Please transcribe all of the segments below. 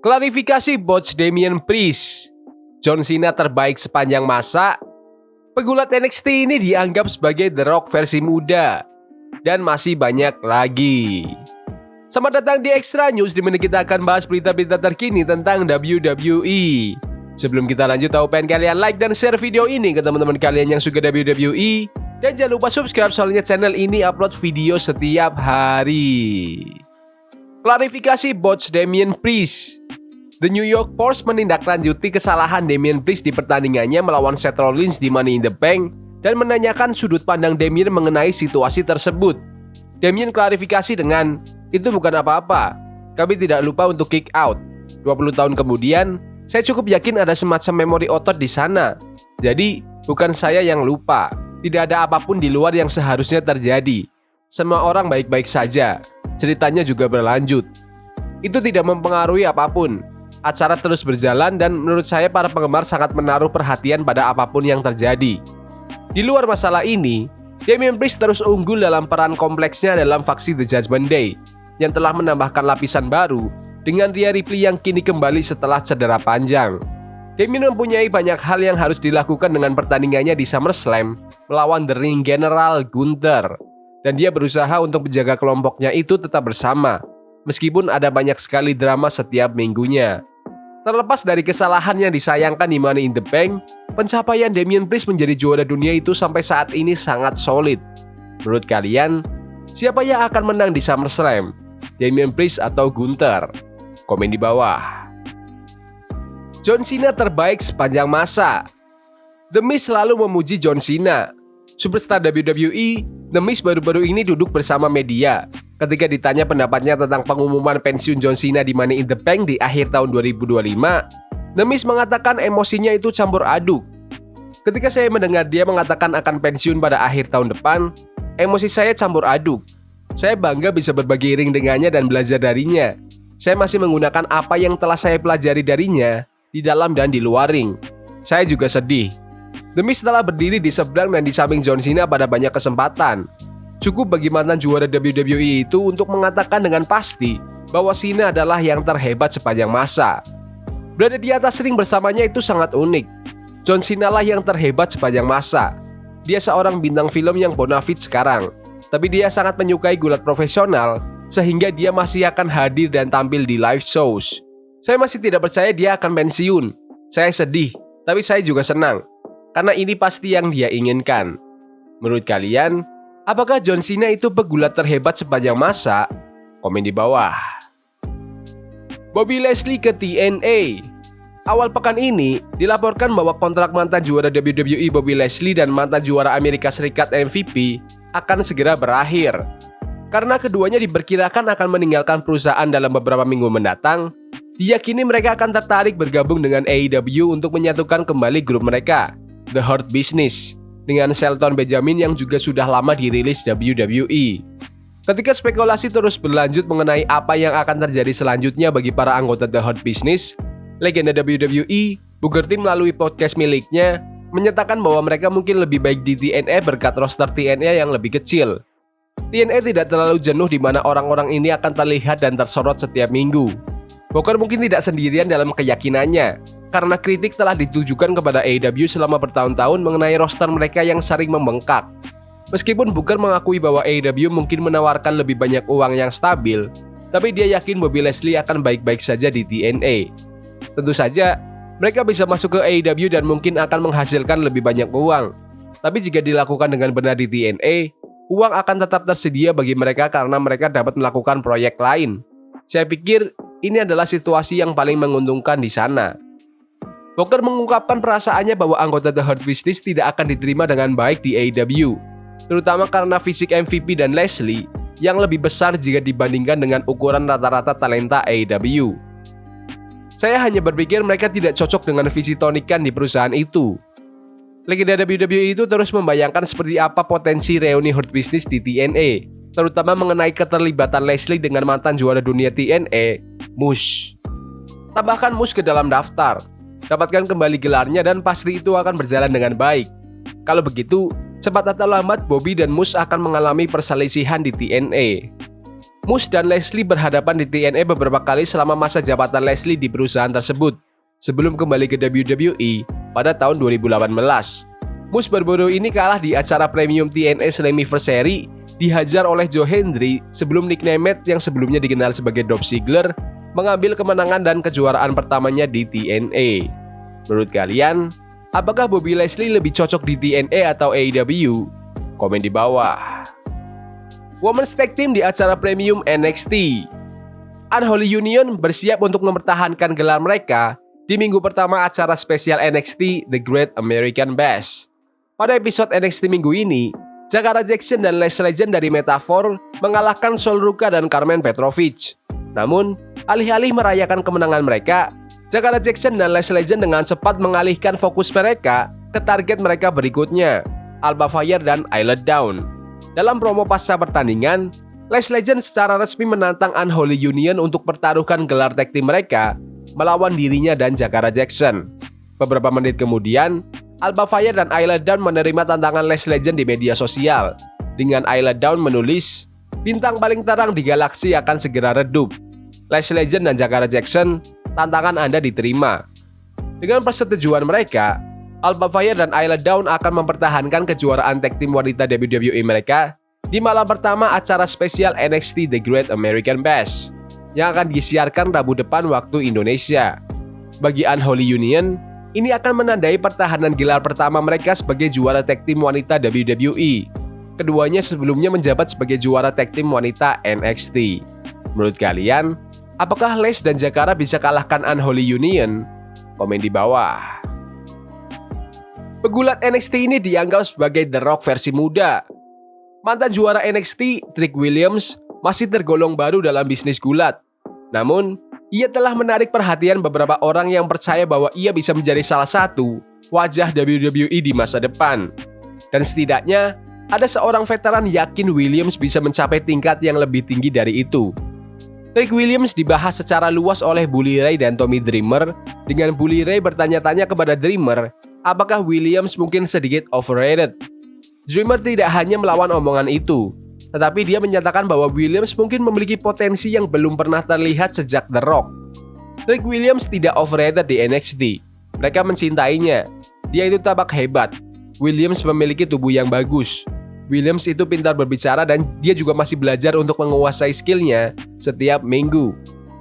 Klarifikasi botch Damian Priest. John Cena terbaik sepanjang masa. Pegulat NXT ini dianggap sebagai The Rock versi muda. Dan masih banyak lagi. Selamat datang di Extra News, di mana kita akan bahas berita-berita terkini tentang WWE. Sebelum kita lanjut, aku pengen kalian like dan share video ini ke teman-teman kalian yang suka WWE. Dan jangan lupa subscribe, soalnya channel ini upload video setiap hari. Klarifikasi botch Damian Priest. The New York Post menindaklanjuti kesalahan Damian Priest di pertandingannya melawan Seth Rollins di Money in the Bank dan menanyakan sudut pandang Damian mengenai situasi tersebut. Damian klarifikasi dengan, "Itu bukan apa-apa. Kami tidak lupa untuk kick out. 20 tahun kemudian, saya cukup yakin ada semacam memori otot di sana. Jadi, bukan saya yang lupa. Tidak ada apapun di luar yang seharusnya terjadi. Semua orang baik-baik saja." Ceritanya juga berlanjut. Itu tidak mempengaruhi apapun. Acara terus berjalan dan menurut saya para penggemar sangat menaruh perhatian pada apapun yang terjadi. Di luar masalah ini, Damian Priest terus unggul dalam peran kompleksnya dalam faksi The Judgment Day yang telah menambahkan lapisan baru dengan Rhea Ripley yang kini kembali setelah cedera panjang. Damian mempunyai banyak hal yang harus dilakukan dengan pertandingannya di SummerSlam melawan The Ring General Gunther, dan dia berusaha untuk menjaga kelompoknya itu tetap bersama meskipun ada banyak sekali drama setiap minggunya. Terlepas dari kesalahan yang disayangkan di Money in the Bank, pencapaian Damian Priest menjadi juara dunia itu sampai saat ini sangat solid. Menurut kalian, siapa yang akan menang di SummerSlam? Damian Priest atau Gunther? Komen di bawah. John Cena terbaik sepanjang masa. The Miz selalu memuji John Cena. Superstar WWE, The Miz baru-baru ini duduk bersama media ketika ditanya pendapatnya tentang pengumuman pensiun John Cena di Money in the Bank di akhir tahun 2025. The Miz mengatakan emosinya itu campur aduk. "Ketika saya mendengar dia mengatakan akan pensiun pada akhir tahun depan, emosi saya campur aduk. Saya bangga bisa berbagi ring dengannya dan belajar darinya. Saya masih menggunakan apa yang telah saya pelajari darinya di dalam dan di luar ring. Saya juga sedih." The Miz telah berdiri di seberang dan di samping John Cena pada banyak kesempatan. Cukup bagi mantan juara WWE itu untuk mengatakan dengan pasti bahwa Cena adalah yang terhebat sepanjang masa. Berada di atas ring bersamanya itu sangat unik. John Cena lah yang terhebat sepanjang masa. Dia seorang bintang film yang bonafit sekarang, tapi dia sangat menyukai gulat profesional sehingga dia masih akan hadir dan tampil di live shows. Saya masih tidak percaya dia akan pensiun. Saya sedih, tapi saya juga senang. Karena ini pasti yang dia inginkan. Menurut kalian, apakah John Cena itu pegulat terhebat sepanjang masa? Komen di bawah. Bobby Lashley ke TNA. Awal pekan ini, dilaporkan bahwa kontrak mantan juara WWE Bobby Lashley dan mantan juara Amerika Serikat MVP akan segera berakhir. Karena keduanya diperkirakan akan meninggalkan perusahaan dalam beberapa minggu mendatang, diyakini mereka akan tertarik bergabung dengan AEW untuk menyatukan kembali grup mereka, The Hurt Business, dengan Shelton Benjamin yang juga sudah lama dirilis WWE. Ketika spekulasi terus berlanjut mengenai apa yang akan terjadi selanjutnya bagi para anggota The Hurt Business, legenda WWE, Booker T melalui podcast miliknya menyatakan bahwa mereka mungkin lebih baik di TNA berkat roster TNA yang lebih kecil. TNA tidak terlalu jenuh di mana orang-orang ini akan terlihat dan tersorot setiap minggu. Booker mungkin tidak sendirian dalam keyakinannya, karena kritik telah ditujukan kepada AEW selama bertahun-tahun mengenai roster mereka yang sering membengkak. Meskipun Booker mengakui bahwa AEW mungkin menawarkan lebih banyak uang yang stabil, tapi dia yakin Bobby Lashley akan baik-baik saja di TNA. Tentu saja, mereka bisa masuk ke AEW dan mungkin akan menghasilkan lebih banyak uang. Tapi jika dilakukan dengan benar di TNA, uang akan tetap tersedia bagi mereka karena mereka dapat melakukan proyek lain. Saya pikir ini adalah situasi yang paling menguntungkan di sana. Booker mengungkapkan perasaannya bahwa anggota The Hurt Business tidak akan diterima dengan baik di AEW, terutama karena fisik MVP dan Lashley yang lebih besar jika dibandingkan dengan ukuran rata-rata talenta AEW. Saya hanya berpikir mereka tidak cocok dengan visi Tony Khan di perusahaan itu. Legenda WWE itu terus membayangkan seperti apa potensi reuni Hurt Business di TNA, terutama mengenai keterlibatan Lashley dengan mantan juara dunia TNA, Moose. Tambahkan Moose ke dalam daftar. Dapatkan kembali gelarnya dan pasti itu akan berjalan dengan baik. Kalau begitu, cepat atau lambat Bobby dan Moose akan mengalami perselisihan di TNA. Moose dan Leslie berhadapan di TNA beberapa kali selama masa jabatan Leslie di perusahaan tersebut, sebelum kembali ke WWE pada tahun 2018. Moose baru-baru ini kalah di acara premium TNA Slammiversary, dihajar oleh Joe Hendry sebelum Nick Nemeth yang sebelumnya dikenal sebagai Dolph Ziggler mengambil kemenangan dan kejuaraan pertamanya di TNA. Menurut kalian, apakah Bobby Lashley lebih cocok di TNA atau AEW? Komen di bawah. Women's Tag Team di acara premium NXT. Unholy Union bersiap untuk mempertahankan gelar mereka di minggu pertama acara spesial NXT The Great American Bash. Pada episode NXT minggu ini, Jakara Jackson dan Les Legend dari Metaphor mengalahkan Sol Ruka dan Carmen Petrovic. Namun, alih-alih merayakan kemenangan mereka, Jakara Jackson dan Les Legend dengan cepat mengalihkan fokus mereka ke target mereka berikutnya, Alba Fire dan Isla Dawn. Dalam promo pasca pertandingan, Les Legend secara resmi menantang Unholy Union untuk pertaruhkan gelar tag team mereka melawan dirinya dan Jakara Jackson. Beberapa menit kemudian, Alba Fire dan Isla Dawn menerima tantangan Les Legend di media sosial, dengan Isla Dawn menulis, "Bintang paling terang di galaksi akan segera redup. Les Legend dan Jakara Jackson, tantangan Anda diterima." Dengan persetujuan mereka, Alba Fire dan Isla Dawn akan mempertahankan kejuaraan tag team wanita WWE mereka di malam pertama acara spesial NXT The Great American Bash yang akan disiarkan Rabu depan waktu Indonesia. Bagi Unholy Union, ini akan menandai pertahanan gelar pertama mereka sebagai juara tag team wanita WWE. Keduanya sebelumnya menjabat sebagai juara tag team wanita NXT. Menurut kalian, apakah Les dan Jakara bisa kalahkan Unholy Union? Komen di bawah. Pegulat NXT ini dianggap sebagai The Rock versi muda. Mantan juara NXT, Trick Williams, masih tergolong baru dalam bisnis gulat. Namun, ia telah menarik perhatian beberapa orang yang percaya bahwa ia bisa menjadi salah satu wajah WWE di masa depan. Dan setidaknya, ada seorang veteran yakin Williams bisa mencapai tingkat yang lebih tinggi dari itu. Trick Williams dibahas secara luas oleh Bully Ray dan Tommy Dreamer, dengan Bully Ray bertanya-tanya kepada Dreamer, apakah Williams mungkin sedikit overrated? Dreamer tidak hanya melawan omongan itu, tetapi dia menyatakan bahwa Williams mungkin memiliki potensi yang belum pernah terlihat sejak The Rock. Trick Williams tidak overrated di NXT. Mereka mencintainya. Dia itu tampak hebat. Williams memiliki tubuh yang bagus. Williams itu pintar berbicara dan dia juga masih belajar untuk menguasai skillnya setiap minggu.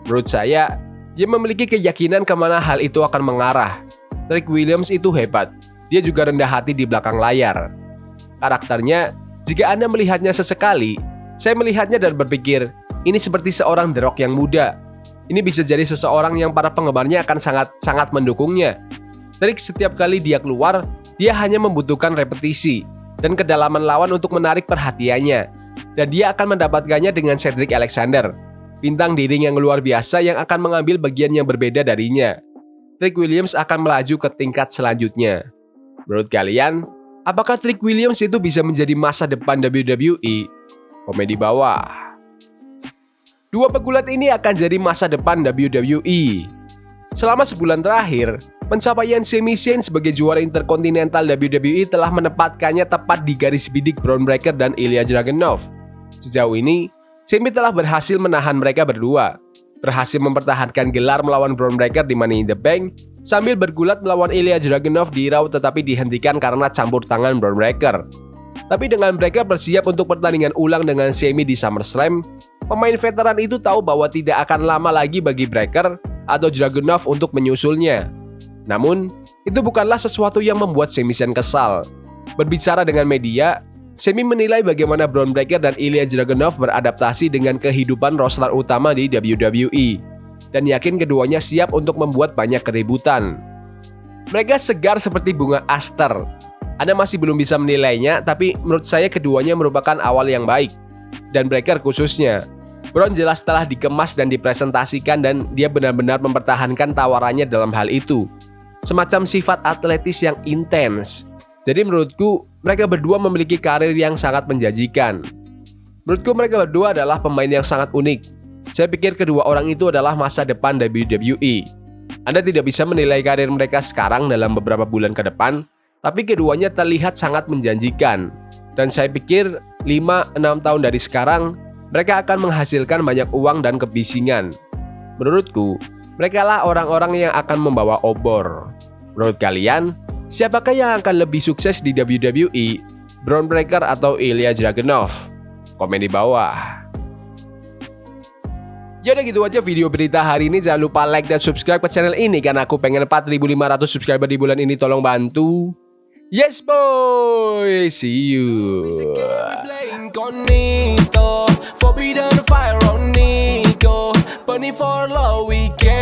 Menurut saya, dia memiliki keyakinan kemana hal itu akan mengarah. Trick Williams itu hebat. Dia juga rendah hati di belakang layar. Karakternya, jika Anda melihatnya sesekali, saya melihatnya dan berpikir, ini seperti seorang The Rock yang muda. Ini bisa jadi seseorang yang para penggemarnya akan sangat mendukungnya. Trick setiap kali dia keluar, dia hanya membutuhkan repetisi dan kedalaman lawan untuk menarik perhatiannya. Dan dia akan mendapatkannya dengan Cedric Alexander, bintang di ring yang luar biasa yang akan mengambil bagian yang berbeda darinya. Trick Williams akan melaju ke tingkat selanjutnya. Menurut kalian, apakah Trick Williams itu bisa menjadi masa depan WWE? Komen di bawah. Dua pegulat ini akan jadi masa depan WWE. Selama sebulan terakhir, pencapaian Sami Zayn sebagai juara Intercontinental WWE telah menempatkannya tepat di garis bidik Bron Breakker dan Ilya Dragunov. Sejauh ini, Sami telah berhasil menahan mereka berdua, berhasil mempertahankan gelar melawan Bron Breakker di Money in the Bank, sambil bergulat melawan Ilya Dragunov di Raw tetapi dihentikan karena campur tangan Bron Breakker. Tapi dengan Breakker bersiap untuk pertandingan ulang dengan Sami di SummerSlam, pemain veteran itu tahu bahwa tidak akan lama lagi bagi Breakker atau Dragunov untuk menyusulnya. Namun, itu bukanlah sesuatu yang membuat Sami Zayn kesal. Berbicara dengan media, Sami menilai bagaimana Bron Breakker dan Ilya Dragunov beradaptasi dengan kehidupan roster utama di WWE, dan yakin keduanya siap untuk membuat banyak keributan. Mereka segar seperti bunga aster. Anda masih belum bisa menilainya, tapi menurut saya keduanya merupakan awal yang baik. Dan Breakker khususnya. Bron jelas telah dikemas dan dipresentasikan dan dia benar-benar mempertahankan tawarannya dalam hal itu. Semacam sifat atletis yang intens. Jadi menurutku, mereka berdua memiliki karir yang sangat menjanjikan. Menurutku mereka berdua adalah pemain yang sangat unik. Saya pikir kedua orang itu adalah masa depan WWE. Anda tidak bisa menilai karir mereka sekarang dalam beberapa bulan ke depan, tapi keduanya terlihat sangat menjanjikan. Dan saya pikir 5-6 tahun dari sekarang, mereka akan menghasilkan banyak uang dan kebisingan. Menurutku, mereka lah orang-orang yang akan membawa obor. Menurut kalian, siapakah yang akan lebih sukses di WWE, Bron Breakker atau Ilya Dragunov? Komen di bawah. Yaudah gitu aja video berita hari ini. Jangan lupa like dan subscribe ke channel ini karena aku pengen 4.500 subscriber di bulan ini. Tolong bantu. Yes boy, see you. Forbidden fire on Nico, burning for love we can.